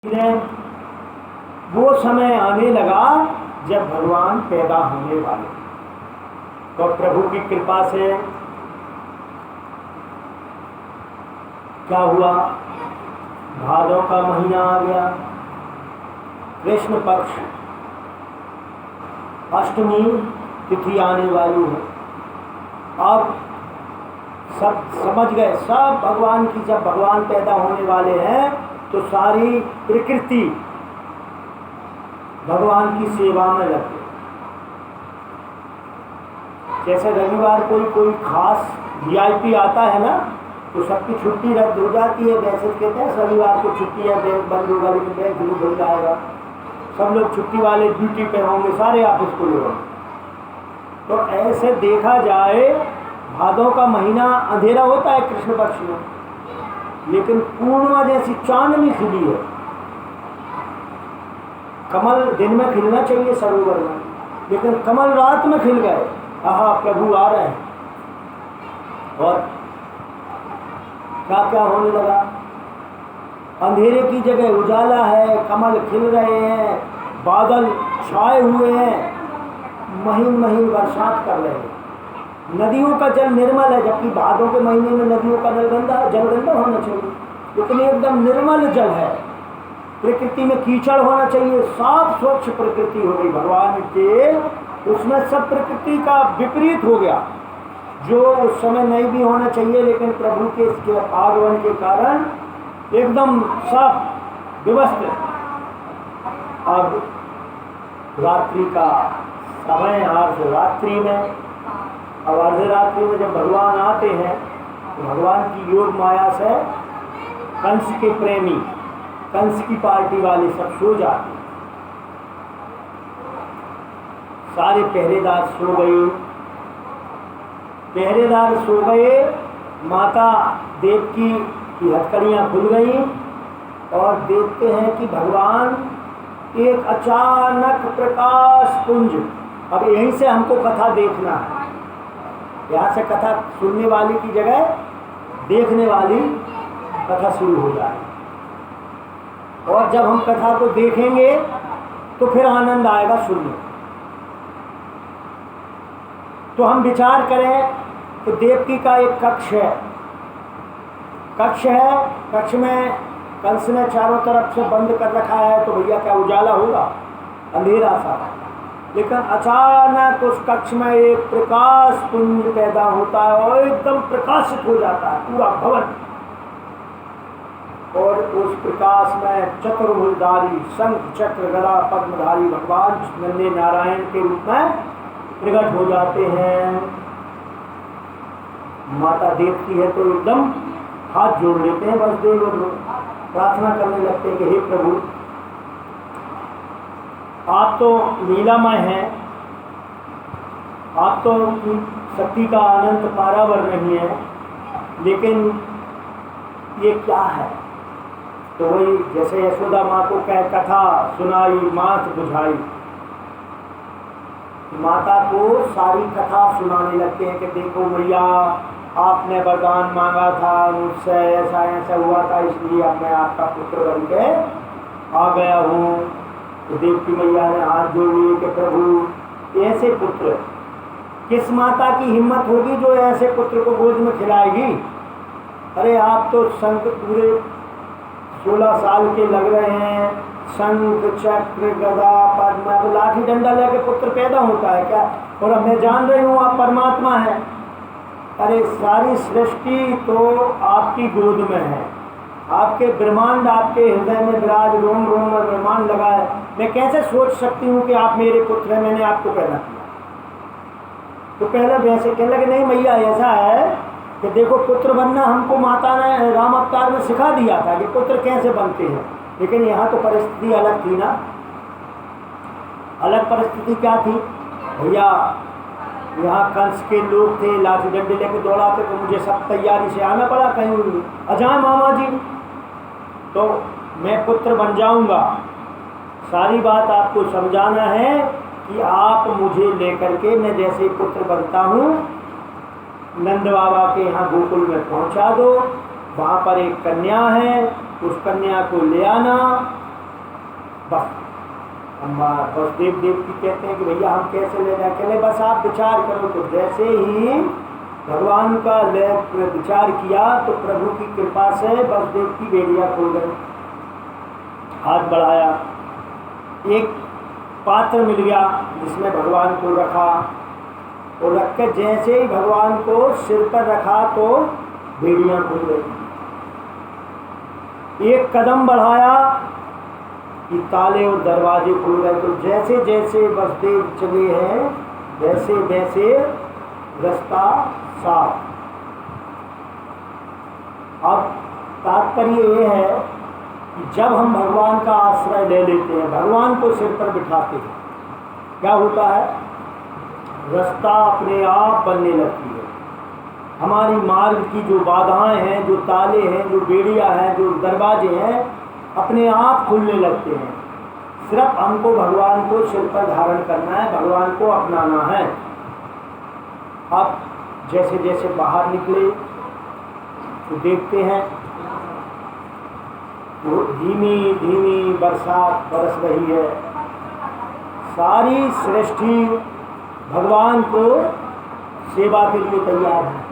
वो समय आने लगा जब भगवान पैदा होने वाले, तो प्रभु की कृपा से क्या हुआ, भादों का महीना आ गया, कृष्ण पक्ष अष्टमी तिथि आने वाली है। अब सब समझ गए, सब भगवान की, जब भगवान पैदा होने वाले हैं तो सारी प्रकृति भगवान की सेवा में लग गई। जैसे रविवार कोई खास वीआईपी आता है ना, तो सबकी छुट्टी रद्द हो जाती है। वैसे कहते हैं रविवार को छुट्टी है, बैंक बंद होगा, लेकिन बैंक जरूर खुल जाएगा, सब लोग छुट्टी वाले ड्यूटी पे होंगे, सारे ऑफिस खुले होंगे। तो ऐसे देखा जाए भादों का महीना अंधेरा होता है कृष्ण पक्ष में, लेकिन पूर्णिमा जैसी चांदनी खिली है। कमल दिन में खिलना चाहिए सरोवर में, लेकिन कमल रात में खिल गए। आहा, प्रभु आ रहे हैं। और क्या क्या होने लगा, अंधेरे की जगह उजाला है, कमल खिल रहे हैं, बादल छाए हुए हैं, महीन महीन बरसात कर रहे हैं। नदियों का जल निर्मल है, जबकि भादों के महीने में नदियों का जल गंदा होना चाहिए, लेकिन एकदम निर्मल जल है। प्रकृति में कीचड़ होना चाहिए, साफ स्वच्छ प्रकृति हो गई भगवान के, उसमें सब प्रकृति का विपरीत हो गया, जो उस समय नहीं भी होना चाहिए, लेकिन प्रभु के इसके आगमन के कारण एकदम साफ व्यवस्थित। अब रात्रि का समय, अर्धरात्रि में, अब अर्धरात्रि में जब भगवान आते हैं तो भगवान की योग माया से कंस के प्रेमी, कंस की पार्टी वाले सब सो जाते, सारे पहरेदार सो गए, पहरेदार सो गए, माता देवकी की हथकड़ियाँ खुल गई और देखते हैं कि भगवान एक अचानक प्रकाश पुंज। अब यहीं से हमको कथा देखना है, यहाँ से कथा सुनने वाली की जगह देखने वाली कथा शुरू हो जाए। और जब हम कथा को देखेंगे तो फिर आनंद आएगा सुनने। तो हम विचार करें तो देवकी का एक कक्ष है, कक्ष में कंस ने चारों तरफ से बंद कर रखा है, तो भैया क्या उजाला होगा, अंधेरा सा। लेकिन अचानक उस कक्ष में एक प्रकाश पुंज पैदा होता है और एकदम प्रकाशित हो जाता है पूरा भवन। और उस प्रकाश में चतुर्भुजधारी शंख चक्र गदा पद्मधारी भगवान नंदे नारायण के रूप में प्रकट हो जाते हैं। माता देखती है तो एकदम हाथ जोड़ लेते हैं, बस देव लोग प्रार्थना करने लगते हैं कि हे प्रभु, आप तो लीलामय हैं, आप तो शक्ति का अनंत पारावर नहीं है, लेकिन ये क्या है। तो वही जैसे यशोदा माँ को कह कथा सुनाई मात बुझाई, माता को सारी कथा सुनाने लगते हैं कि देखो मैया, आपने वरदान मांगा था मुझसे, ऐसा ऐसा हुआ था, इसलिए अब मैं आपका पुत्र बन के आ गया हूँ। तो देवकी मैया ने हाथ जोड़ लिए कि प्रभु, ऐसे पुत्र, किस माता की हिम्मत होगी जो ऐसे पुत्र को गोद में खिलाएगी। अरे आप तो संत पूरे 16 साल के लग रहे हैं, शंख चक्र गदा पद्म लाठी डंडा लेके पुत्र पैदा होता है क्या। और अब मैं जान रही हूँ आप परमात्मा हैं। अरे सारी सृष्टि तो आपकी गोद में है, आपके ब्रह्मांड आपके हृदय में विराज, रोम रोम में ब्रह्मांड लगा है। मैं कैसे सोच सकती हूँ कि आप मेरे पुत्र हैं, मैंने आपको पैदा किया। तो पहले वैसे कहने लगे नहीं मैया, ऐसा है कि देखो पुत्र बनना हमको माता ने राम अवतार में सिखा दिया था कि पुत्र कैसे बनते हैं, लेकिन यहाँ तो परिस्थिति अलग थी ना। अलग परिस्थिति क्या थी भैया, यहाँ कंस के लोग थे, लाठी डंडे लेके दौड़ाते, तो मुझे सब तैयारी से आना पड़ा, कहीं अजाए मामा जी तो मैं पुत्र बन जाऊंगा। सारी बात आपको समझाना है कि आप मुझे लेकर के, मैं जैसे पुत्र बनता हूँ, नंद बाबा के यहाँ गोकुल में पहुँचा दो। वहाँ पर एक कन्या है, उस कन्या को ले आना बस वसुदेव देवकी कहते हैं कि भैया हम कैसे ले जाए, कहले बस आप विचार करो। तो जैसे ही भगवान का विचार किया तो प्रभु की कृपा से वसुदेव की बेड़िया खोल गई। हाथ बढ़ाया, एक पात्र मिल गया जिसमें भगवान को रखा, और रख के जैसे ही भगवान को सिर पर रखा तो बेड़ियां खुल गई। एक कदम बढ़ाया कि ताले और दरवाजे खुल गए। तो जैसे जैसे वसुदेव चले हैं वैसे वैसे रास्ता साफ। अब तात्पर्य ये है कि जब हम भगवान का आश्रय ले लेते हैं, भगवान को सिर पर बिठाते हैं, क्या होता है, रास्ता अपने आप बनने लगती है। हमारी मार्ग की जो बाधाएं हैं, जो ताले हैं, जो बेड़ियां हैं, जो दरवाजे हैं, अपने आप खुलने लगते हैं। सिर्फ हमको भगवान को सिर पर धारण करना है, भगवान को अपनाना है। अब जैसे जैसे बाहर निकले तो देखते हैं वो धीमी धीमी बरसात बरस रही है। सारी सृष्टि भगवान को सेवा के लिए तैयार है।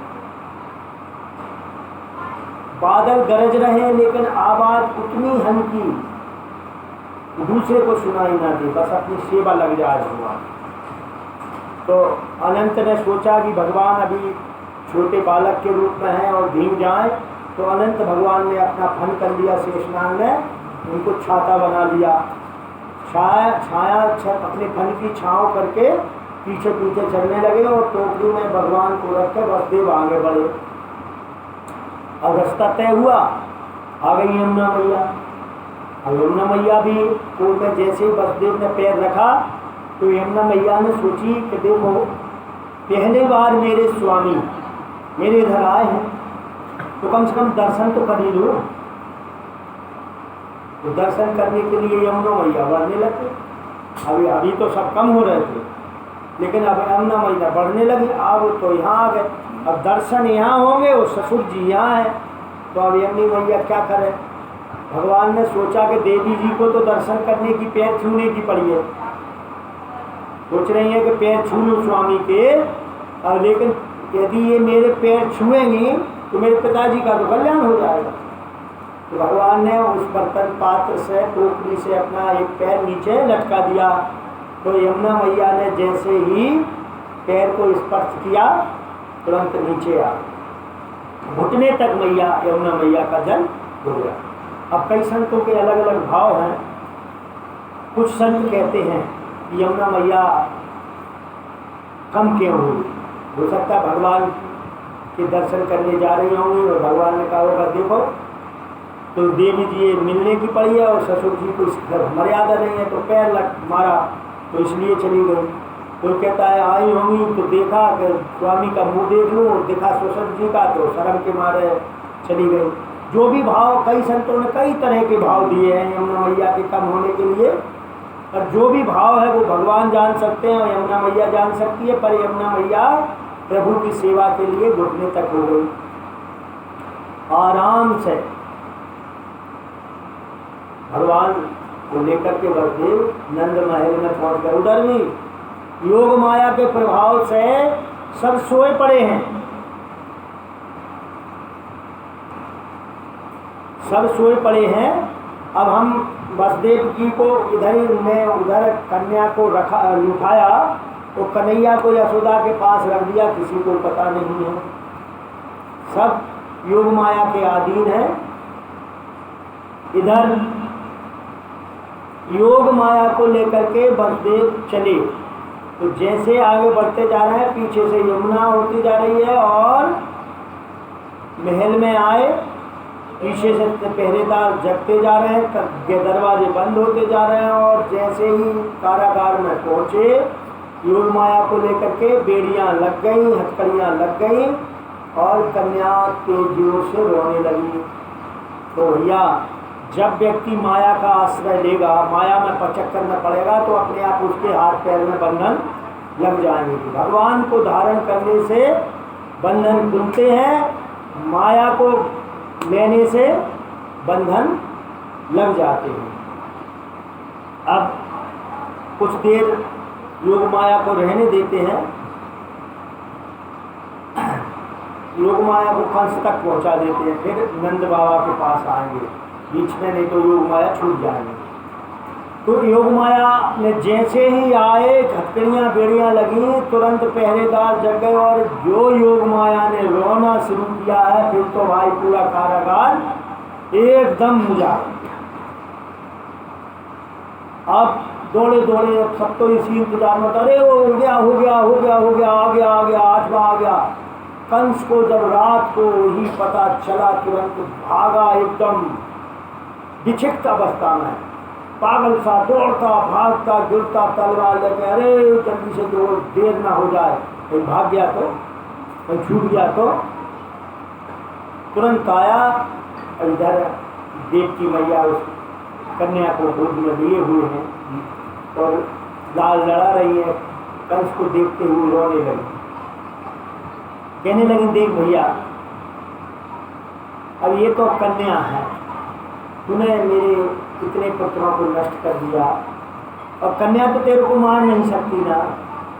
बादल गरज रहे हैं लेकिन आवाज उतनी हल्की दूसरे को सुनाई ना दे, बस अपनी सेवा लग जाए भगवान। तो अनंत ने सोचा कि भगवान अभी छोटे बालक के रूप में हैं और भीग जाए, तो अनंत भगवान ने अपना फन कर लिया, शेषनाग ने उनको छाता बना लिया। छाया अपने फन की छाँव करके पीछे पीछे चलने लगे और टोकरी में भगवान को रख कर वसुदेव आगे बढ़े। अब रास्ता तय हुआ, आ गई यमुना मैया। अब यमुना मैया भी पूल में जैसे ही वसुदेव ने पैर रखा तो यमुना मैया ने सोची कि देखो पहली बार मेरे स्वामी मेरे इधर आए हैं तो कम से कम दर्शन तो कर ही लो। तो दर्शन करने के लिए यमुना मैया बढ़ने लगे। अभी तो सब कम हो रहे थे, लेकिन अब यमुना मैया बढ़ने लगी। अब तो यहाँ आ गए, अब दर्शन यहाँ होंगे और ससुर जी यहाँ है, तो अब यमुना मैया क्या करें। भगवान ने सोचा कि देवी जी को तो दर्शन करने की पैर छूने की पड़ी है। सोच रही है कि पैर छू लूँ स्वामी के, और लेकिन यदि ये मेरे पैर छुएंगी तो मेरे पिताजी का तो कल्याण हो जाएगा। तो भगवान ने उस बर्तन पात्र से टोकरी से अपना एक पैर नीचे लटका दिया। तो यमुना मैया ने जैसे ही पैर को स्पर्श किया तुरंत नीचे आ, घुटने तक मैया यमुना मैया का जल हो गया। अब कई संतों के अलग अलग भाव हैं। कुछ संत कहते हैं कि यमुना मैया कम क्यों हुई, हो सकता है भगवान के दर्शन करने जा रही होंगी और भगवान ने कहा होगा देखो तो देवी जी मिलने की पड़ी है और ससुर जी को मर्यादा नहीं है तो पैर मारा तो इसलिए चली गई। कोई कहता है आई होंगी तो देखा कि स्वामी का मुंह देख लूँ, देखा ससुर जी का तो शर्म के मारे चली गई। जो भी भाव, कई संतों ने कई तरह के भाव दिए हैं यमुना मैया के कम होने के लिए, और जो भी भाव है वो भगवान जान सकते हैं और यमुना मैया जान सकती है। पर यमुना मैया प्रभु की सेवा के लिए घुटने तक हो गई। आराम से भगवान को लेकर के वसुदेव नंद महल में पहुंच गए। उधर भी योग माया के प्रभाव से सब सोए पड़े हैं, सब सोए पड़े हैं। अब हम वसुदेव जी को इधर में उधर कन्या को रखा उठाया तो कन्हैया को यशोदा के पास रख दिया, किसी को पता नहीं है। सब योग माया के अधीन है। इधर योग माया को लेकर के वसुदेव चले तो जैसे आगे बढ़ते जा रहे हैं पीछे से यमुना होती जा रही है और महल में आए, पीछे से पहरेदार जगते जा रहे हैं, दरवाजे बंद होते जा रहे हैं और जैसे ही कारागार में पहुंचे योग माया को लेकर के बेड़ियां लग गई, हथकड़ियां लग गई और कन्या तेज जोर से रोने लगी। तो भैया जब व्यक्ति माया का आश्रय लेगा, माया में पचक करना पड़ेगा तो अपने आप उसके हाथ पैर में बंधन लग जाएंगे। भगवान को धारण करने से बंधन खुलते हैं, माया को लेने से बंधन लग जाते हैं। अब कुछ देर योग माया को रहने देते हैं, योग माया को कंस तक पहुंचा देते हैं, फिर नंद बाबा के पास आएंगे बीच में, नहीं तो योग माया छूट जाएंगे। तो योग माया ने जैसे ही आए, हथकड़ियाँ बेड़ियाँ लगी, तुरंत पहरेदार जग गए, और जो योग माया ने रोना शुरू किया है, फिर तो भाई पूरा कारागार एकदम मुझा। अब दौड़े दौड़े सब तो इसी इंतजार में, अरे वो हो गया हो गया हो गया हो गया, आ गया आ गया, आठवां आ गया। कंस को जब रात को ही पता चला, तुरंत भागा, एकदम विक्षिप्त अवस्था में, पागल सा दौड़ता भागता गिरता तलवार लेके, अरे जल्दी से दौड़, देर ना हो जाए, कहीं भाग गया तो, कहीं छूट गया तो। तुरंत आया, इधर देवकी मैया उस कन्या को गोद में लिए हुए हैं और लाल लड़ा रही है। कंस को देखते हुए रोने लगी, कहने लगी, देख भैया, अब ये तो कन्या है, तूने मेरे इतने पुत्रों को नष्ट कर दिया, और कन्या तो तेरे को मार नहीं सकती ना,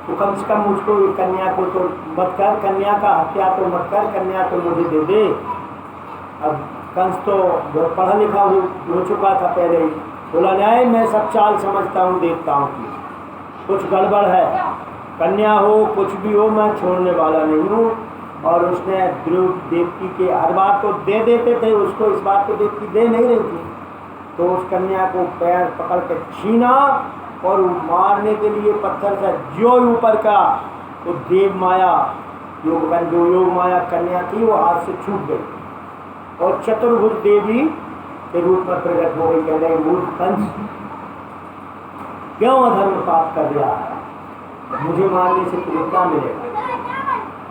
तो कम से कम मुझको कन्या को तो मत कर, कन्या का हत्या तो मत कर, कन्या तो मुझे दे दे। अब कंस तो बहुत पढ़ा लिखा हो चुका था पहले ही, बोला नहीं, मैं सब चाल समझता हूँ, देखता हूँ कि कुछ गड़बड़ है, कन्या हो कुछ भी हो, मैं छोड़ने वाला नहीं हूँ। और उसने देवकी के हर बार तो दे देते थे उसको, इस बार तो देवकी दे नहीं रही थी, तो उस कन्या को पैर पकड़ के छीना और मारने के लिए पत्थर से जो ऊपर का, तो देव माया जो योग माया कन्या थी वो हाथ से छूट गई और चतुर्भुज देवी के रूप में प्रकट हो गई। कहते हैं, मूर्ख कंस, क्यों अधर्म पाप कर रहा है, मुझे मारने से तुझे क्या मिलेगा?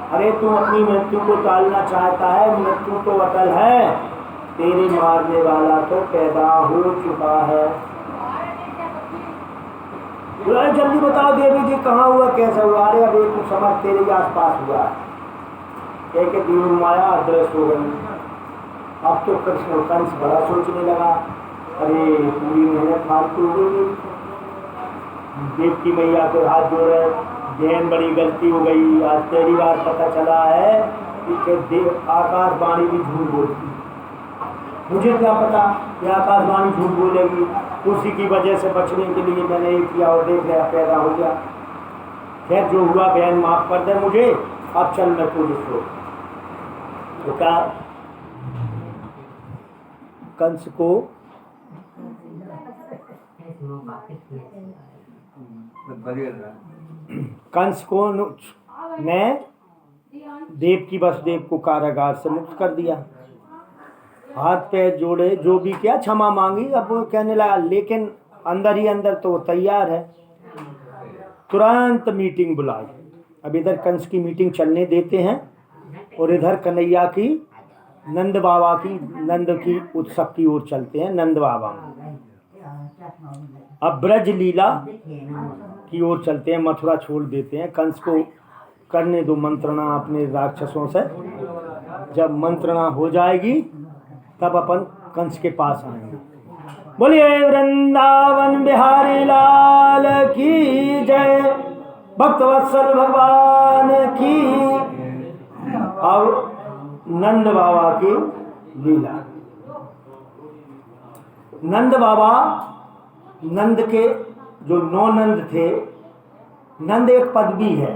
अरे तू अपनी मृत्यु को टालना चाहता है, मृत्यु तो अटल है, तेरे मारने वाला तो पैदा हो चुका है। जल्दी बताओ देवी जी, कहाँ हुआ, कैसा हुआ? अरे अब एक समझ तेरे आसपास हुआ है, कह के योग माया अदृश्य हो गई। अब तो कृष्ण कंस बड़ा सोचने लगा, अरे पूरी मेहनत फालतू हो गई, देवकी मैया को हाथ जोड़े, बहन बड़ी गलती हो गई, आज पहली बार पता चला है कि आकाशवाणी भी झूठ बोलती, मुझे क्या पता कि आकाशवाणी झूठ बोलेगी। उसी की वजह से बचने के लिए मैंने ये किया और देख लिया, पैदा हो गया। खैर जो हुआ बहन माफ कर दे मुझे, अब चल मैं पुलिस हो। तो क्या कंस को ने देवकी वसुदेव को कारागार से मुक्त कर दिया, हाथ पैर जोड़े, जो भी किया, क्षमा मांगी। अब वो कहने लगा, लेकिन अंदर ही अंदर तो वो तैयार है। तुरंत मीटिंग बुलाई। अब इधर कंस की मीटिंग चलने देते हैं और इधर कन्हैया की, नंद बाबा की, नंद की उत्सव की ओर चलते हैं। नंद बाबा अब ब्रज लीला की ओर चलते हैं, मथुरा छोड़ देते हैं। कंस को करने दो मंत्रणा अपने राक्षसों से, जब मंत्रणा हो जाएगी तब अपन कंस के पास आएंगे। बोलिए वृंदावन बिहारी लाल की जय, भक्तवत्सल भगवान की। अब नंद बाबा की लीला। नंद बाबा, नंद के जो 9 नंद थे, नंद एक पदवी है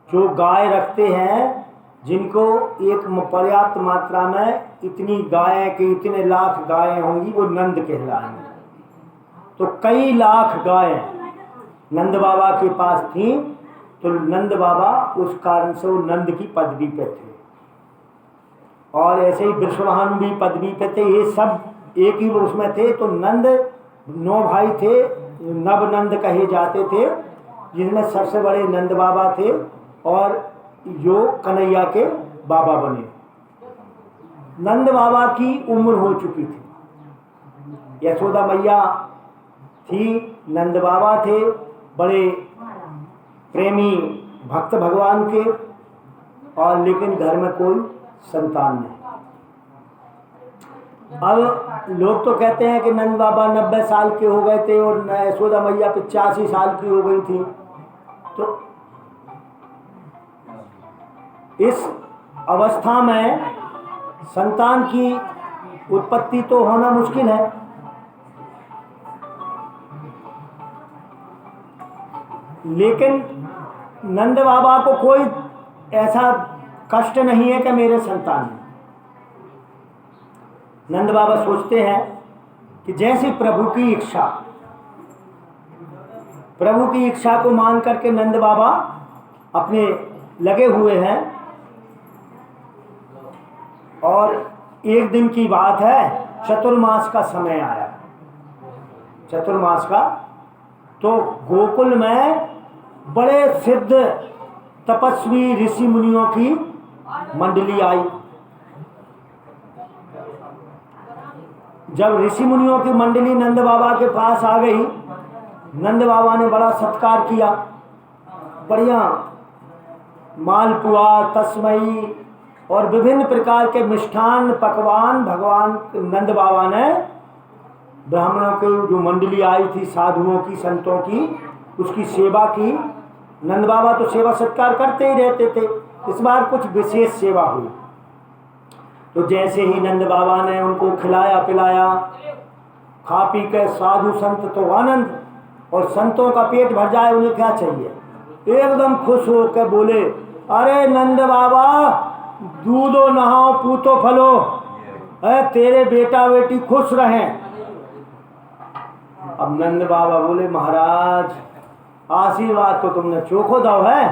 जो गाय रखते हैं, जिनको एक पर्याप्त मात्रा में इतनी गाय के इतने लाख गायें होंगी, वो नंद कहलाएंगे। तो कई लाख गायें नंद बाबा के पास थी, तो नंद बाबा उस कारण से वो नंद की पदवी पे थे। और ऐसे ही वृषभानु भी पदवी पे थे, ये सब एक ही उसमें थे। तो नंद 9 भाई थे, नव नंद कहे जाते थे, जिनमें सबसे बड़े नंद बाबा थे और जो कन्हैया के बाबा बने। नंद बाबा की उम्र हो चुकी थी, यशोदा मैया थी, नंद बाबा थे, बड़े प्रेमी भक्त भगवान के, और लेकिन घर में कोई संतान नहीं। अब लोग तो कहते हैं कि नंद बाबा 90 साल के हो गए थे और यशोदा मैया 85 साल की हो गई थी। तो इस अवस्था में संतान की उत्पत्ति तो होना मुश्किल है। लेकिन नंद बाबा को कोई ऐसा कष्ट नहीं है कि मेरे संतान है। नंद बाबा सोचते हैं कि जैसी प्रभु की इच्छा, प्रभु की इच्छा को मान करके नंद बाबा अपने लगे हुए हैं। और एक दिन की बात है, चतुर्मास का समय आया, चतुर्मास का। तो गोकुल में बड़े सिद्ध तपस्वी ऋषि मुनियों की मंडली आई। जब ऋषि मुनियों की मंडली नंद बाबा के पास आ गई, नंद बाबा ने बड़ा सत्कार किया, बढ़िया मालपुआ, तस्मई और विभिन्न प्रकार के मिष्ठान पकवान भगवान नंद बाबा ने ब्राह्मणों की जो मंडली आई थी, साधुओं की, संतों की, उसकी सेवा की। नंद बाबा तो सेवा सत्कार करते ही रहते थे, इस बार कुछ विशेष सेवा हुई। तो जैसे ही नंद बाबा ने उनको खिलाया पिलाया, खा पी के साधु संत तो आनंद, और संतों का पेट भर जाए, उन्हें क्या चाहिए, एकदम खुश होकर बोले, अरे नंद बाबा दूधो नहाओ पूतो फलो, तेरे बेटा बेटी खुश रहें। अब नंद बाबा बोले, महाराज आशीर्वाद तो तुमने चोखो दो है,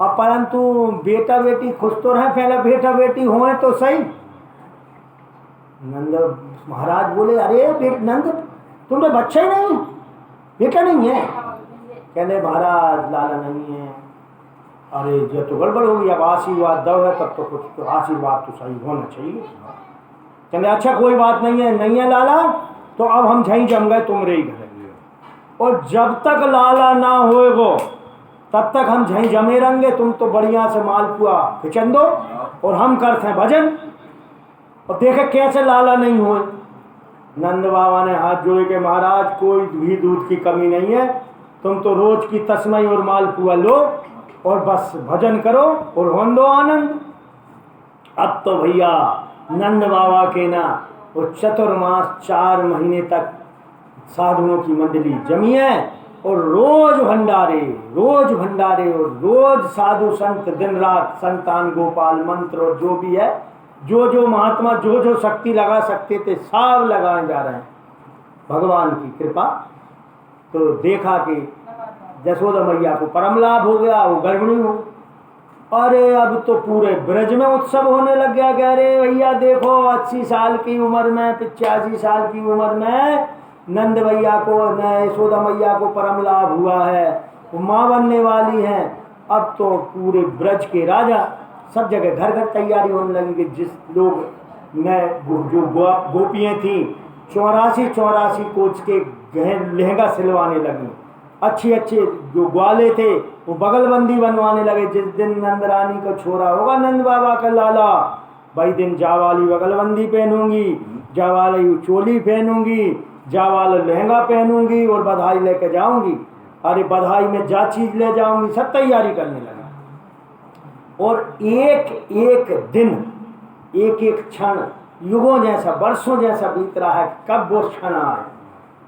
अब परंतु बेटा बेटी खुश तो रहे, पहले बेटा बेटी होए तो सही। नंद महाराज बोले, अरे नंद तुमने बच्चा ही नहीं, बेटा नहीं है। कहने महाराज लाला नहीं है। अरे जो तो गड़बड़ होगी, अब आशीर्वाद दो है तब तो कुछ तो आशीर्वाद तो सही होना चाहिए। कहने अच्छा कोई बात नहीं है, नहीं है लाला तो अब हम झई जम गए तुम्हारे ही घर, और जब तक लाला ना होएगो तब तक हम झई जमे रहेंगे। तुम तो बढ़िया से मालपुआ खिचन दो और हम करते हैं भजन, और देखे कैसे लाला नहीं हुए। नंद बाबा ने हाथ जोड़े के, महाराज कोई भी दूध की कमी नहीं है, तुम तो रोज की तस्मई और मालपुआ लो और बस भजन करो और होन दो आनंद। अब तो भैया नंद बाबा के ना वो चतुर्मास 4 महीने तक साधुओं की मंडली जमी है, और रोज भंडारे और रोज साधु संत दिन रात संतान गोपाल मंत्र और जो भी है, जो महात्मा जो शक्ति लगा सकते थे सब लगाए जा रहे हैं, भगवान की कृपा। तो देखा कि यशोदा मैया को परम लाभ हो गया, वो गर्भिणी हो। अरे अब तो पूरे ब्रज में उत्सव होने लग गया कि अरे भैया देखो 80 साल की उम्र में, 85 साल की उम्र में नंद भैया को, यशोदा मैया को परम लाभ हुआ है, वो माँ बनने वाली हैं। अब तो पूरे ब्रज के राजा सब जगह घर घर तैयारी होने लगी कि जिस लोग जो गोपियाँ थी 84 कोच के गहन लहंगा सिलवाने लगी, अच्छे जो ग्वाले थे वो बगलबंदी बनवाने लगे। जिस दिन नंद रानी का छोरा होगा नंद बाबा का लाला, भाई दिन जावाली बगलबंदी पहनूंगी, जावाली चोली पहनूंगी, जावाला लहंगा पहनूंगी और बधाई लेके जाऊंगी। अरे बधाई में जा चीज ले जाऊंगी, सब तैयारी करने लगा। और एक दिन एक क्षण युगों जैसा, वर्षों जैसा बीत रहा है, कब वो क्षण आए।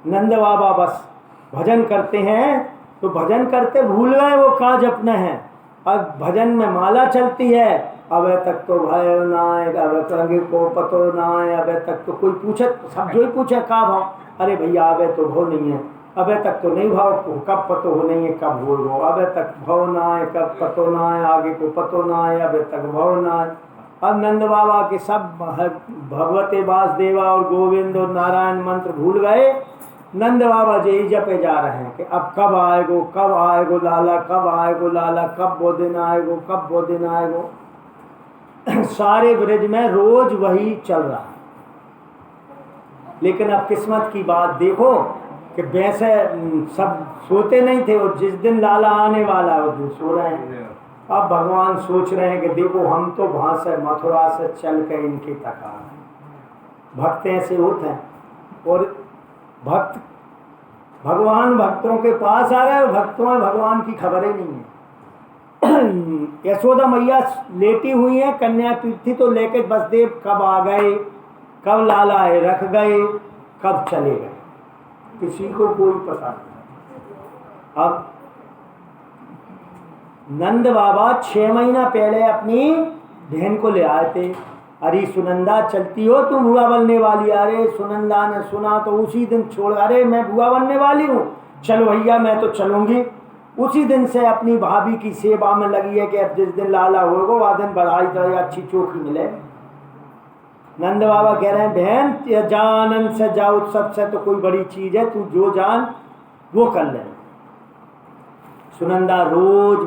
नंद बाबा बस भजन करते हैं, तो भजन करते भूल गए वो काज अपने हैं। अब भजन में माला चलती है, अब तक तो भय ना है, अब तक को पतो ना है, अब तक तो कोई पूछे, सब जो ही पूछे का भाव, अरे भैया अब तो भाव नहीं है, अब तक तो नहीं भाव, कब पतो हो नहीं है, कब हो, अब तक भाव ना है, कब पतो ना है, आगे को पतो ना है, अब तक भाव ना है। अब नंद बाबा के सब भगवते वासुदेवा और गोविंद और नारायण मंत्र भूल गए। नंद बाबा जी जपे जा रहे हैं कि अब कब आएगो लाला, कब आएगो लाला, कब वो दिन आएगो, कब वो दिन आएगो। सारे ब्रज में रोज वही चल रहा है। लेकिन अब किस्मत की बात देखो कि वैसे सब सोते नहीं थे, और जिस दिन लाला आने वाला है उस दिन सो रहे हैं। अब भगवान सोच रहे हैं कि देखो हम तो वहाँ से मथुरा से चल के इनके तक आ रहे हैं, भक्त ऐसे होते हैं, और भक्त भगवान भक्तों के पास आ गए, भक्तों में भगवान की खबर ही नहीं है। यशोदा मैया लेटी हुई है, कन्या पीठी तो लेके बसदेव कब आ गए, कब लाला है रख गए, कब चले गए, किसी को कोई पता नहीं। अब नंद बाबा 6 महीना पहले अपनी बहन को ले आए थे, अरे सुनंदा चलती हो तुम बुआ बनने वाली। अरे सुनंदा ने सुना तो उसी दिन छोड़, अरे मैं बुआ बनने वाली हूँ, चलो भैया मैं तो चलूंगी। उसी दिन से अपनी भाभी की सेवा में लगी है कि अब जिस दिन लाला होगा वह दिन बधाई तरह अच्छी चोखी मिले। नंद बाबा कह रहे हैं बहन जानन से जा उत्सव से तो कोई बड़ी चीज है, तू जो जान वो कर ले। सुनंदा रोज